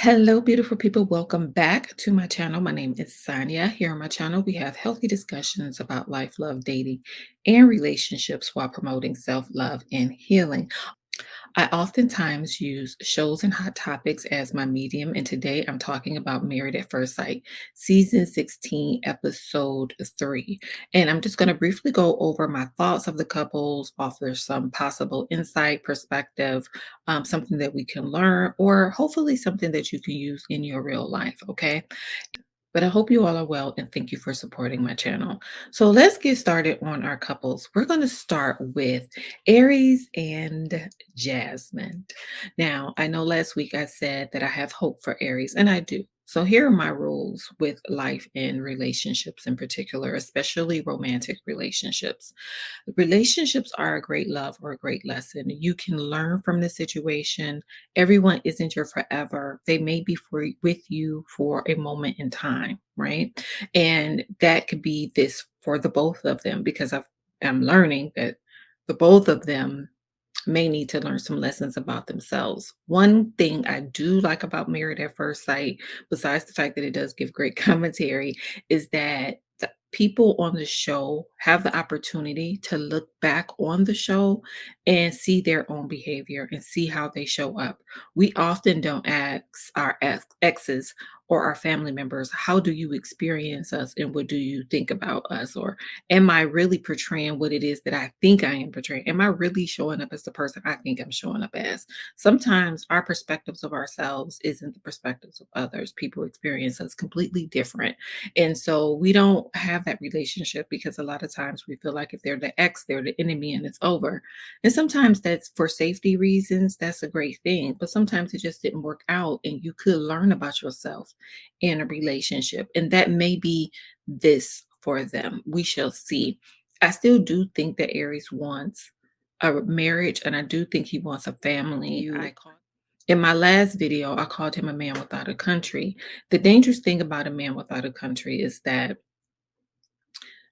Hello, beautiful people. Welcome back to my channel. My name is Sonia. Here on my channel, we have healthy discussions about life, love, dating, and relationships while promoting self love and healing. I oftentimes use shows and hot topics as my medium, and today I'm talking about Married at First Sight, season 16, episode 3. And I'm just going to briefly go over my thoughts of the couples, offer some possible insight, perspective, something that we can learn, or hopefully something that you can use in your real life. Okay. But I hope you all are well and thank you for supporting my channel. So let's get started on our couples. We're going to start with Aries and Jasmine. Now, I know last week I said that I have hope for Aries, and I do. So here are my rules with life and relationships in particular, especially romantic relationships. Relationships are a great love or a great lesson. You can learn from the situation. Everyone isn't your forever. They may be with you for a moment in time, right? And that could be this for the both of them because I'm learning that the both of them may need to learn some lessons about themselves. One thing I do like about Married at First Sight, besides the fact that it does give great commentary, is that the people on the show have the opportunity to look back on the show and see their own behavior and see how they show up. We often don't ask our exes or our family members, how do you experience us and what do you think about us? Or am I really portraying what it is that I think I am portraying? Am I really showing up as the person I think I'm showing up as? Sometimes our perspectives of ourselves isn't the perspectives of others. People experience us completely different. And so we don't have that relationship because a lot of times we feel like if they're the ex, they're the enemy and it's over. And sometimes that's for safety reasons. That's a great thing. But sometimes it just didn't work out and you could learn about yourself in a relationship. And that may be this for them. We shall see. I still do think that Aries wants a marriage and I do think he wants a family. In my last video, I called him a man without a country. The dangerous thing about a man without a country is that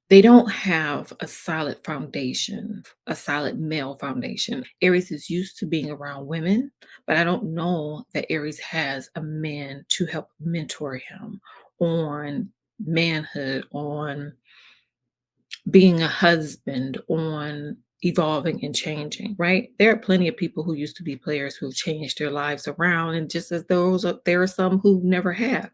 they don't have a solid foundation, a solid male foundation. Aries is used to being around women, but I don't know that Aries has a man to help mentor him on manhood, on being a husband, on evolving and changing, right? There are plenty of people who used to be players who've changed their lives around, and just as there are some who never have.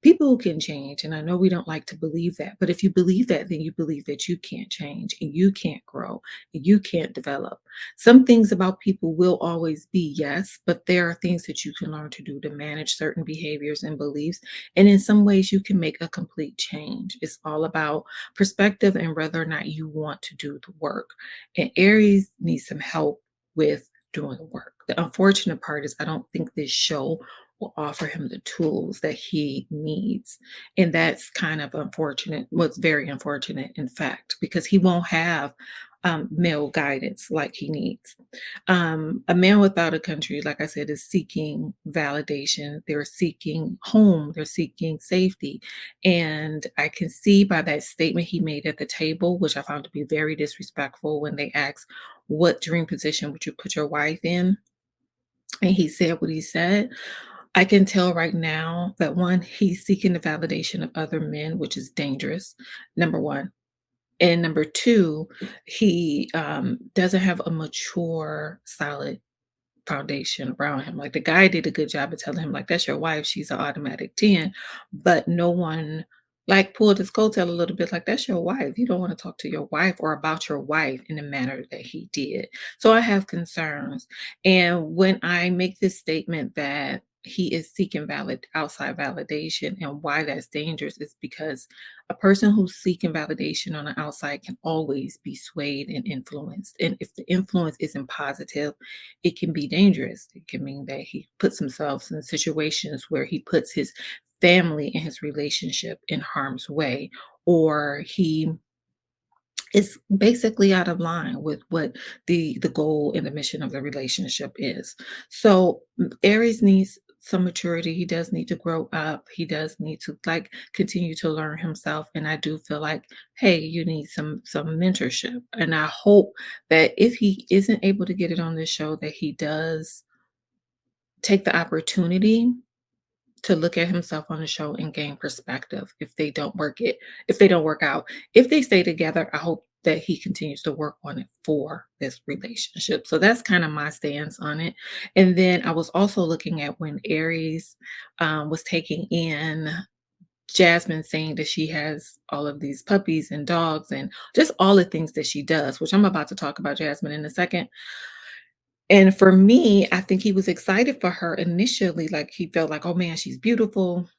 People can change, and I know we don't like to believe that, but if you believe that, then you believe that you can't change and you can't grow and you can't develop. Some things about people will always be yes, but there are things that you can learn to do to manage certain behaviors and beliefs. And in some ways, you can make a complete change. It's all about perspective and whether or not you want to do the work. And Aries needs some help with doing the work. The unfortunate part is I don't think this show will offer him the tools that he needs. And that's kind of unfortunate. Well, it's very unfortunate, in fact, because he won't have male guidance like he needs. A man without a country, like I said, is seeking validation. They're seeking home. They're seeking safety. And I can see by that statement he made at the table, which I found to be very disrespectful when they asked, what dream position would you put your wife in? And he said what he said. I can tell right now that one, he's seeking the validation of other men, which is dangerous, number one. And number two, he doesn't have a mature, solid foundation around him. Like the guy did a good job of telling him, like, that's your wife, she's an automatic 10. But no one like pulled his coattail a little bit, like, that's your wife. You don't want to talk to your wife or about your wife in the manner that he did. So I have concerns. And when I make this statement that he is seeking outside validation and why that's dangerous is because a person who's seeking validation on the outside can always be swayed and influenced. And if the influence isn't positive, it can be dangerous. It can mean that he puts himself in situations where he puts his family and his relationship in harm's way, or he is basically out of line with what the goal and the mission of the relationship is. So Aries needs some maturity. He does need to grow up. He does need to like continue to learn himself. And I do feel like, hey, you need some mentorship. And I hope that if he isn't able to get it on this show, that he does take the opportunity to look at himself on the show and gain perspective if they don't work out. If they stay together, I hope that he continues to work on it for this relationship. So that's kind of my stance on it. And then I was also looking at when Aries was taking in Jasmine saying that she has all of these puppies and dogs and just all the things that she does, which I'm about to talk about Jasmine in a second. And for me, I think he was excited for her initially. Like he felt like, oh man, she's beautiful.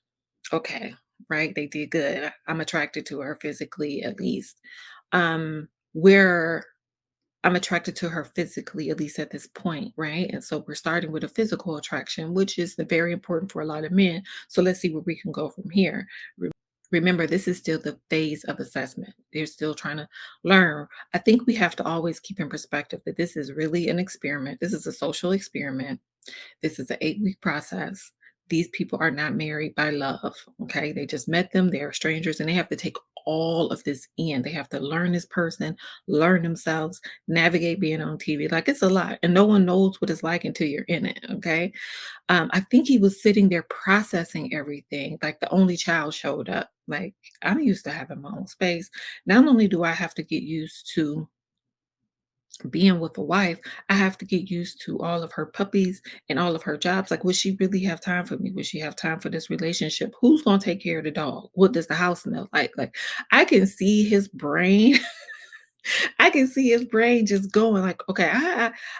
Okay, right? They did good. I'm attracted to her physically, at least. Where I'm attracted to her physically, at least at this point, right? And so we're starting with a physical attraction, which is very important for a lot of men. So let's see where we can go from here. Remember, this is still the phase of assessment. They're still trying to learn. I think we have to always keep in perspective that this is really an experiment. This is a social experiment. This is an 8-week process. These people are not married by love. Okay. They just met them. They're strangers and they have to take all of this in. They have to learn this person, learn themselves, navigate being on TV. Like it's a lot. And no one knows what it's like until you're in it. Okay. I think he was sitting there processing everything. Like the only child showed up. Like I'm used to having my own space. Not only do I have to get used to being with a wife, I have to get used to all of her puppies and all of her jobs. Like, would she really have time for me? Would she have time for this relationship? Who's going to take care of the dog? What does the house smell like? Like, I can see his brain I can see his brain just going like, okay,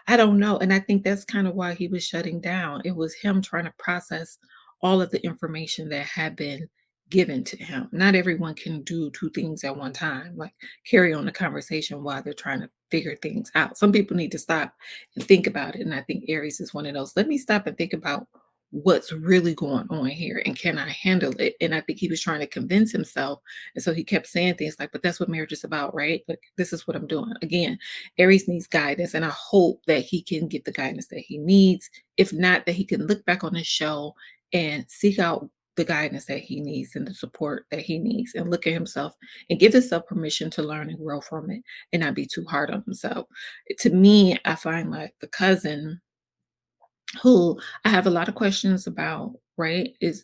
I don't know. And I think that's kind of why he was shutting down. It was him trying to process all of the information that had been given to him. Not everyone can do two things at one time, like carry on the conversation while they're trying to figure things out. Some people need to stop and think about it. And I think Aries is one of those. Let me stop and think about what's really going on here and can I handle it? And I think he was trying to convince himself, and so he kept saying things like, but that's what marriage is about, right? Like, this is what I'm doing. Again, Aries needs guidance, and I hope that he can get the guidance that he needs. If not, that he can look back on this show and seek out the guidance that he needs and the support that he needs and look at himself and give himself permission to learn and grow from it and not be too hard on himself. To me, I find like the cousin who I have a lot of questions about, right? Is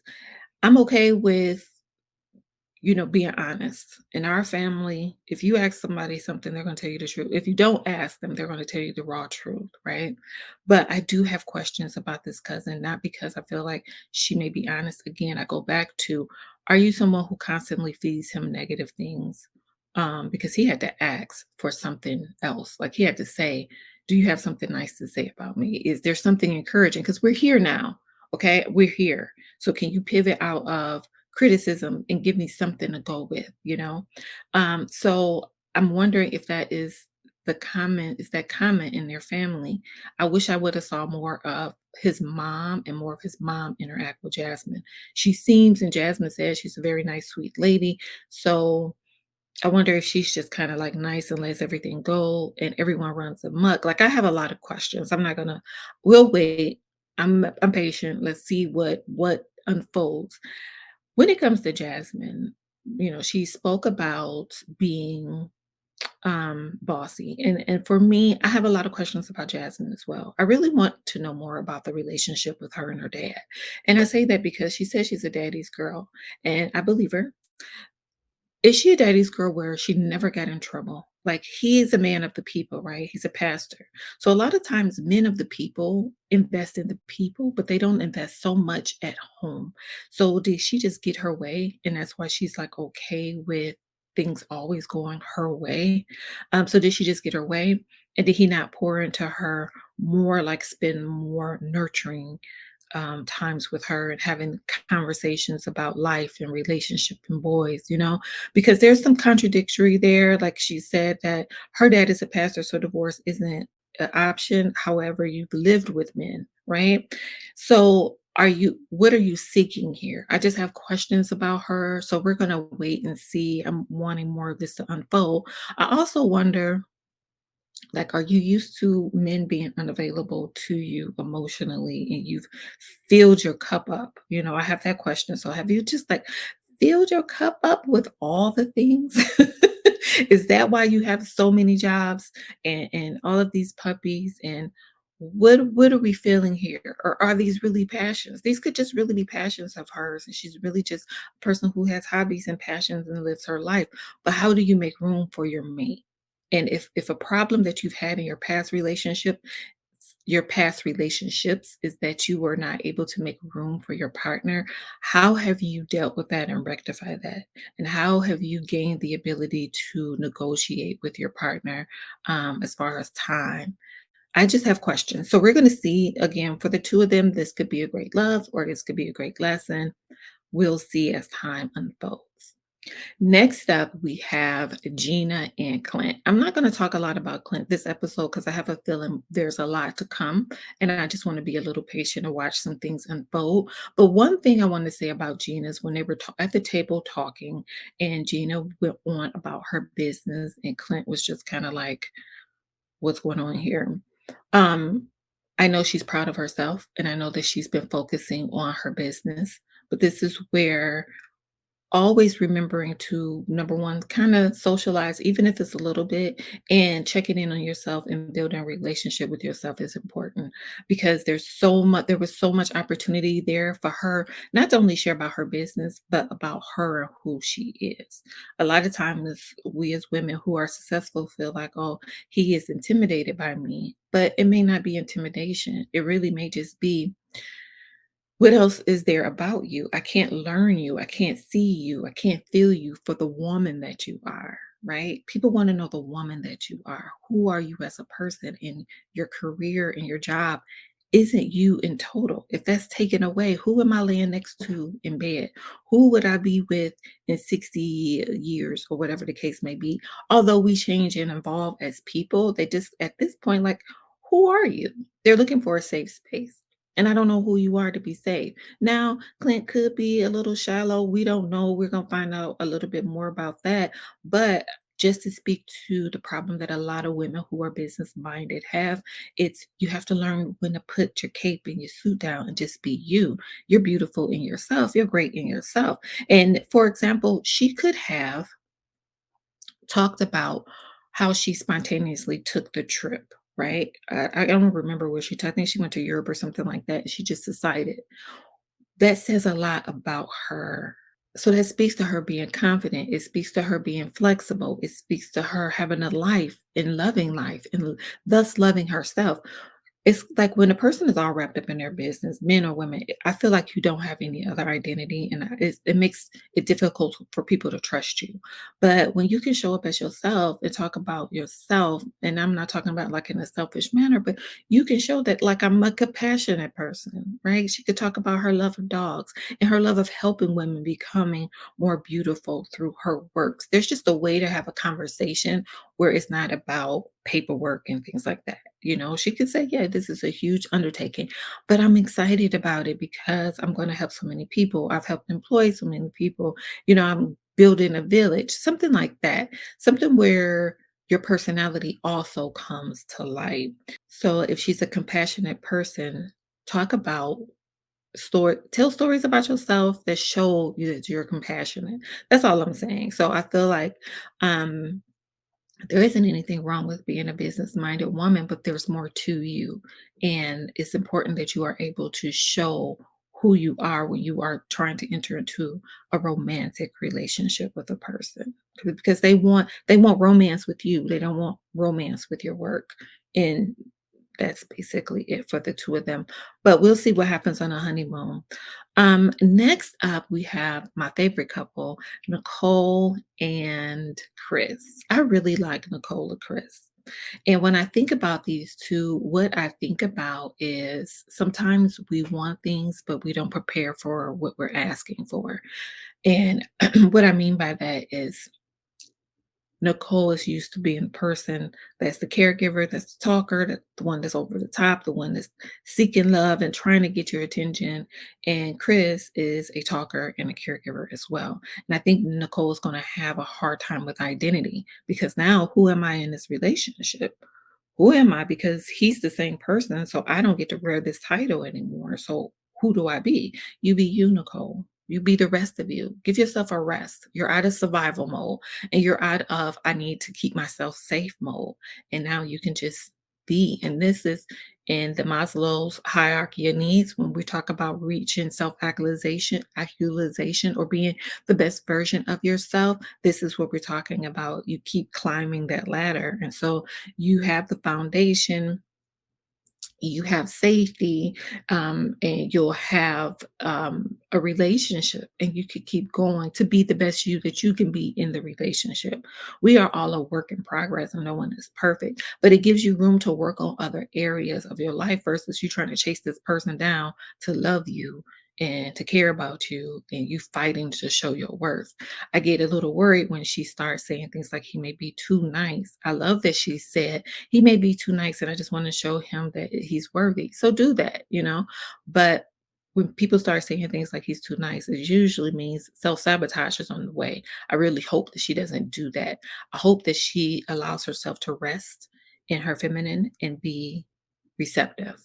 I'm okay with being honest. In our family, if you ask somebody something, they're going to tell you the truth. If you don't ask them, they're going to tell you the raw truth, right? But I do have questions about this cousin, not because I feel like she may be honest. Again, I go back to, are you someone who constantly feeds him negative things? Because he had to ask for something else. Like he had to say, do you have something nice to say about me? Is there something encouraging? Because we're here now. Okay. We're here. So can you pivot out of criticism and give me something to go with? So I'm wondering if that is that comment in their family. I wish I would have saw more of his mom and more of his mom interact with Jasmine. She seems, and Jasmine says she's a very nice, sweet lady. So I wonder if she's just kind of like nice and lets everything go and everyone runs amok. Like I have a lot of questions. I'm not gonna we'll wait. I'm patient. Let's see what unfolds. When it comes to Jasmine, she spoke about being bossy. And for me, I have a lot of questions about Jasmine as well. I really want to know more about the relationship with her and her dad. And I say that because she says she's a daddy's girl, and I believe her. Is she a daddy's girl where she never got in trouble? Like he is a man of the people, right? He's a pastor. So a lot of times men of the people invest in the people, but they don't invest so much at home. So did she just get her way? And that's why she's like okay with things always going her way. So did she just get her way? And did he not pour into her more, like spend more nurturing times with her and having conversations about life and relationship and boys, because there's some contradictory there. Like she said that her dad is a pastor, so divorce isn't an option. However, you've lived with men, right? So what are you seeking here? I just have questions about her. So we're going to wait and see. I'm wanting more of this to unfold. I also wonder, like, are you used to men being unavailable to you emotionally and you've filled your cup up? I have that question. So have you just like filled your cup up with all the things? Is that why you have so many jobs and all of these puppies? And What are we feeling here? Or are these really passions? These could just really be passions of hers, and she's really just a person who has hobbies and passions and lives her life. But how do you make room for your mate? And if a problem that you've had in your past relationships is that you were not able to make room for your partner, how have you dealt with that and rectified that? And how have you gained the ability to negotiate with your partner as far as time? I just have questions. So we're going to see again for the two of them, this could be a great love or this could be a great lesson. We'll see as time unfolds. Next up, we have Gina and Clint. I'm not going to talk a lot about Clint this episode because I have a feeling there's a lot to come. And I just want to be a little patient and watch some things unfold. But one thing I want to say about Gina is when they were at the table talking, and Gina went on about her business, and Clint was just kind of like, what's going on here? Um, I know she's proud of herself, and I know that she's been focusing on her business, but this is where always remembering to number one, kind of socialize, even if it's a little bit, and checking in on yourself and building a relationship with yourself is important because there was so much opportunity there for her, not to only share about her business, but about her and who she is. A lot of times we as women who are successful feel like, oh, he is intimidated by me. But it may not be intimidation. It really may just be what else is there about you? I can't learn you. I can't see you. I can't feel you for the woman that you are, right? People want to know the woman that you are. Who are you as a person in your career and your job? Isn't you in total? If that's taken away, who am I laying next to in bed? Who would I be with in 60 years or whatever the case may be? Although we change and evolve as people, they just at this point, like, who are you? They're looking for a safe space. And I don't know who you are to be safe. Now, Clint could be a little shallow. We don't know. We're going to find out a little bit more about that. But just to speak to the problem that a lot of women who are business minded have, it's you have to learn when to put your cape and your suit down and just be you. You're beautiful in yourself. You're great in yourself. And for example, she could have talked about how she spontaneously took the trip, right? I don't remember where she took. I think she went to Europe or something like that. She just decided. That says a lot about her. So that speaks to her being confident. It speaks to her being flexible. It speaks to her having a life and thus loving herself. It's like when a person is all wrapped up in their business, men or women, I feel like you don't have any other identity, and it makes it difficult for people to trust you. But when you can show up as yourself and talk about yourself, and I'm not talking about like in a selfish manner, but you can show that like I'm a compassionate person, right? She could talk about her love of dogs and her love of helping women becoming more beautiful through her works. There's just a way to have a conversation where it's not about paperwork and things like that. She could say, yeah, this is a huge undertaking, but I'm excited about it because I'm going to help so many people. I've helped employ so many people. I'm building a village, something like that, something where your personality also comes to light. So if she's a compassionate person, talk about tell stories about yourself that show you that you're compassionate. That's all I'm saying. So I feel like um there isn't anything wrong with being a business minded woman, but there's more to you. And it's important that you are able to show who you are when you are trying to enter into a romantic relationship with a person because they want romance with you. They don't want romance with your work. And that's basically it for the two of them. But we'll see what happens on a honeymoon. Next up, we have my favorite couple, Nicole and Chris. I really like Nicole and Chris. And when I think about these two, what I think about is sometimes we want things, but we don't prepare for what we're asking for. And what I mean by that is Nicole is used to being the person that's the caregiver, that's the talker, that's the one that's over the top, the one that's seeking love and trying to get your attention. And Chris is a talker and a caregiver as well. And I think Nicole is going to have a hard time with identity because now who am I in this relationship? Who am I? Because he's the same person. So I don't get to wear this title anymore. So who do I be? You be you, Nicole. You be the rest of you. Give yourself a rest. You're out of survival mode and you're out of I need to keep myself safe mode. And now you can just be. And this is in the Maslow's hierarchy of needs, when we talk about reaching actualization, or being the best version of yourself, this is what we're talking about. You keep climbing that ladder. And so you have the foundation, you have safety, and you'll have a relationship, and you could keep going to be the best you that you can be in the relationship. We are all a work in progress, and no one is perfect, but it gives you room to work on other areas of your life versus you trying to chase this person down to love you and to care about you, and you fighting to show your worth. I get a little worried when she starts saying things like he may be too nice. I love that she said he may be too nice and I just want to show him that he's worthy. So do that. But when people start saying things like he's too nice, it usually means self-sabotage is on the way. I really hope that she doesn't do that. I hope that she allows herself to rest in her feminine and be receptive.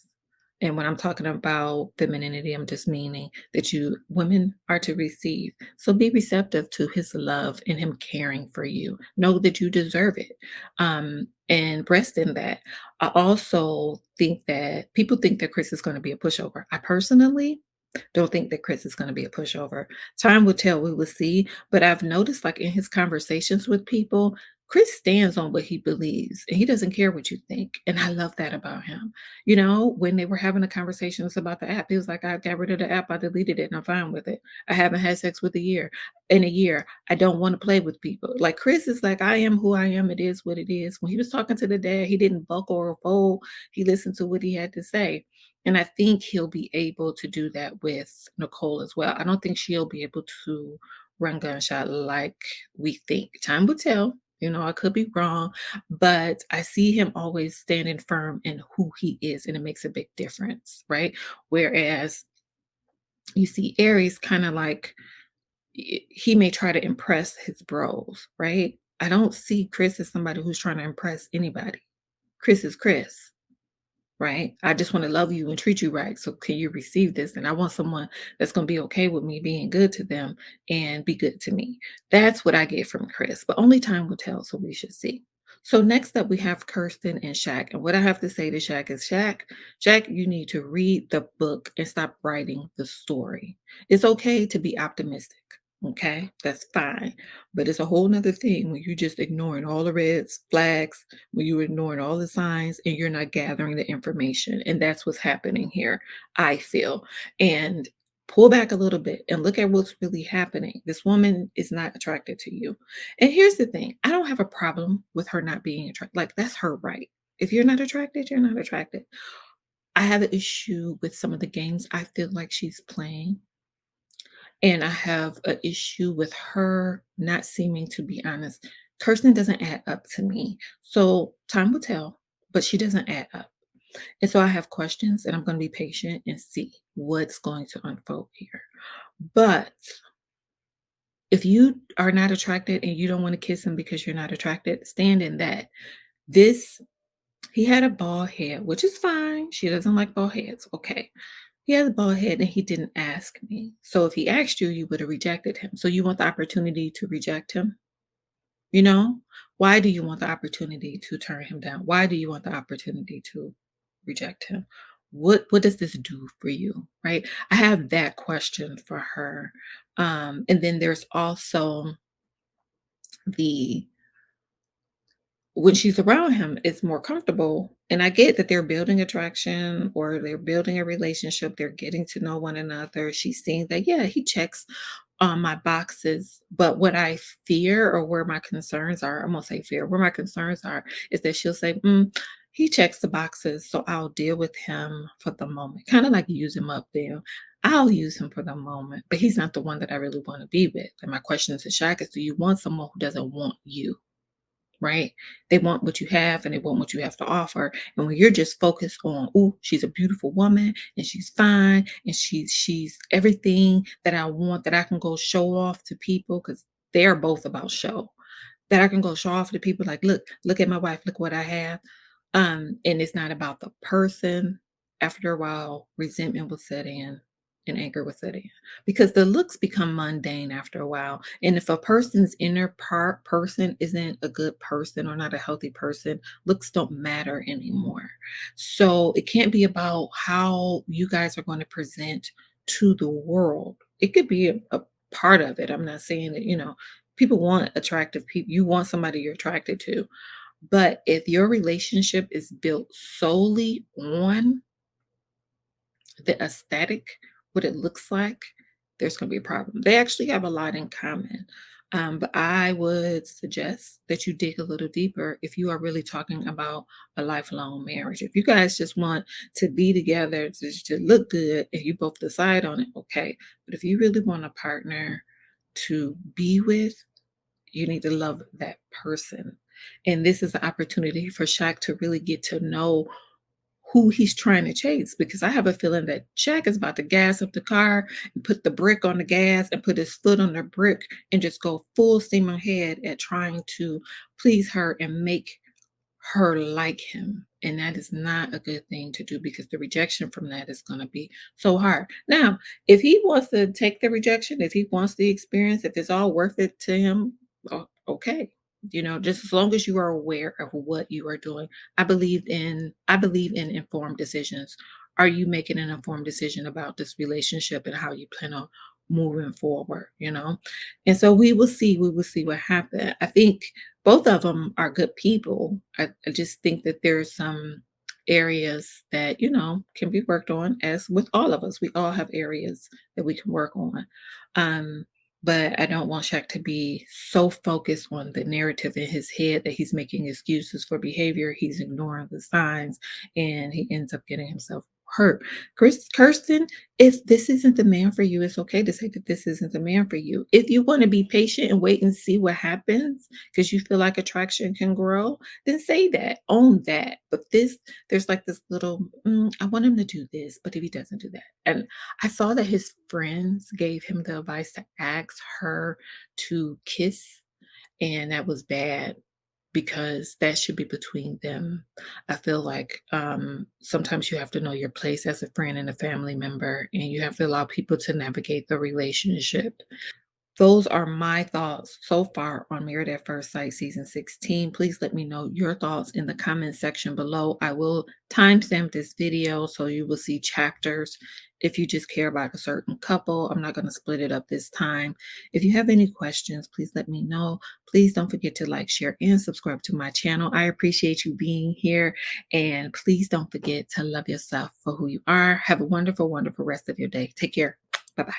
And when I'm talking about femininity, I'm just meaning that you women are to receive. So be receptive to his love and him caring for you. Know that you deserve it. And rest in that. I also think that people think that Chris is going to be a pushover. I personally don't think that Chris is going to be a pushover. Time will tell, we will see. But I've noticed, like in his conversations with people, Chris stands on what he believes and he doesn't care what you think. And I love that about him. When they were having the conversations about the app, he was like, I got rid of the app, I deleted it, and I'm fine with it. I haven't had sex with in a year. I don't want to play with people. Like Chris is like, I am who I am. It is what it is. When he was talking to the dad, he didn't buckle or fold. He listened to what he had to say. And I think he'll be able to do that with Nicole as well. I don't think she'll be able to run gunshot like we think. Time will tell. I could be wrong, but I see him always standing firm in who he is, and it makes a big difference, right? Whereas you see Aries kind of like he may try to impress his bros, right? I don't see Chris as somebody who's trying to impress anybody. Chris is Chris. Right? I just want to love you and treat you right. So can you receive this? And I want someone that's going to be okay with me being good to them and be good to me. That's what I get from Chris, but only time will tell. So we should see. So next up, we have Kirsten and Shaq. And what I have to say to Shaq is Shaq, you need to read the book and stop writing the story. It's okay to be optimistic. Okay, that's fine. But it's a whole nother thing when you're just ignoring all the red flags, when you're ignoring all the signs and you're not gathering the information. And that's what's happening here, I feel. And pull back a little bit and look at what's really happening. This woman is not attracted to you. And here's the thing, I don't have a problem with her not being attracted. Like, that's her right. If you're not attracted, you're not attracted. I have an issue with some of the games I feel like she's playing. And I have an issue with her not seeming to be honest. Kirsten doesn't add up to me. So time will tell, but she doesn't add up. And so I have questions and I'm going to be patient and see what's going to unfold here. But if you are not attracted and you don't want to kiss him because you're not attracted, stand in that. This, he had a bald head, which is fine. She doesn't like bald heads. Okay. He has a bald head and he didn't ask me. So if he asked you, you would have rejected him. So you want the opportunity to reject him? You know? Why do you want the opportunity to turn him down? Why do you want the opportunity to reject him? What does this do for you? Right? I have that question for her. And then there's also the when she's around him, it's more comfortable. And I get that they're building attraction or they're building a relationship, they're getting to know one another. She's seeing that, yeah, he checks my boxes. But what I fear or where my concerns are, I'm gonna say fear, where my concerns are is that she'll say, he checks the boxes, so I'll deal with him for the moment. Kind of like use him up there. I'll use him for the moment, but he's not the one that I really want to be with. And my question to Shaq is, do you want someone who doesn't want you? Right? They want what you have and they want what you have to offer. And when you're just focused on, oh, she's a beautiful woman and she's fine and she's everything that I want that I can go show off to people because they're both about show. That I can go show off to people like, look at my wife, look what I have. And it's not about the person. After a while, resentment will set in. and anger will set in because the looks become mundane after a while. And if a person's inner person isn't a good person or not a healthy person, looks don't matter anymore. So it can't be about how you guys are going to present to the world. It could be a part of it. I'm not saying that, people want attractive people. You want somebody you're attracted to. But if your relationship is built solely on the aesthetic, what it looks like, there's going to be a problem. They actually have a lot in common. But I would suggest that you dig a little deeper if you are really talking about a lifelong marriage. If you guys just want to be together to look good and you both decide on it, okay. But if you really want a partner to be with, you need to love that person. And this is an opportunity for Shaq to really get to know who he's trying to chase because I have a feeling that Shaq is about to gas up the car and put the brick on the gas and put his foot on the brick and just go full steam ahead at trying to please her and make her like him. And that is not a good thing to do because the rejection from that is going to be so hard. Now, if he wants to take the rejection, if he wants the experience, if it's all worth it to him, okay. Just as long as you are aware of what you are doing. I believe in informed decisions. Are you making an informed decision about this relationship and how you plan on moving forward? And so we will see what happens. I think both of them are good people. I just think that there's some areas that, can be worked on, as with all of us. We all have areas that we can work on. Um, but I don't want Shaq to be so focused on the narrative in his head that he's making excuses for behavior. He's ignoring the signs and he ends up getting himself hurt. Kirsten, if this isn't the man for you, it's okay to say that this isn't the man for you. If you want to be patient and wait and see what happens because you feel like attraction can grow, then say that, own that. But there's like this little, I want him to do this, but if he doesn't do that. And I saw that his friends gave him the advice to ask her to kiss, and that was bad because that should be between them. I feel like sometimes you have to know your place as a friend and a family member, and you have to allow people to navigate the relationship. Those are my thoughts so far on Married at First Sight Season 16. Please let me know your thoughts in the comment section below. I will timestamp this video so you will see chapters if you just care about a certain couple. I'm not going to split it up this time. If you have any questions, please let me know. Please don't forget to like, share, and subscribe to my channel. I appreciate you being here. And please don't forget to love yourself for who you are. Have a wonderful, wonderful rest of your day. Take care. Bye-bye.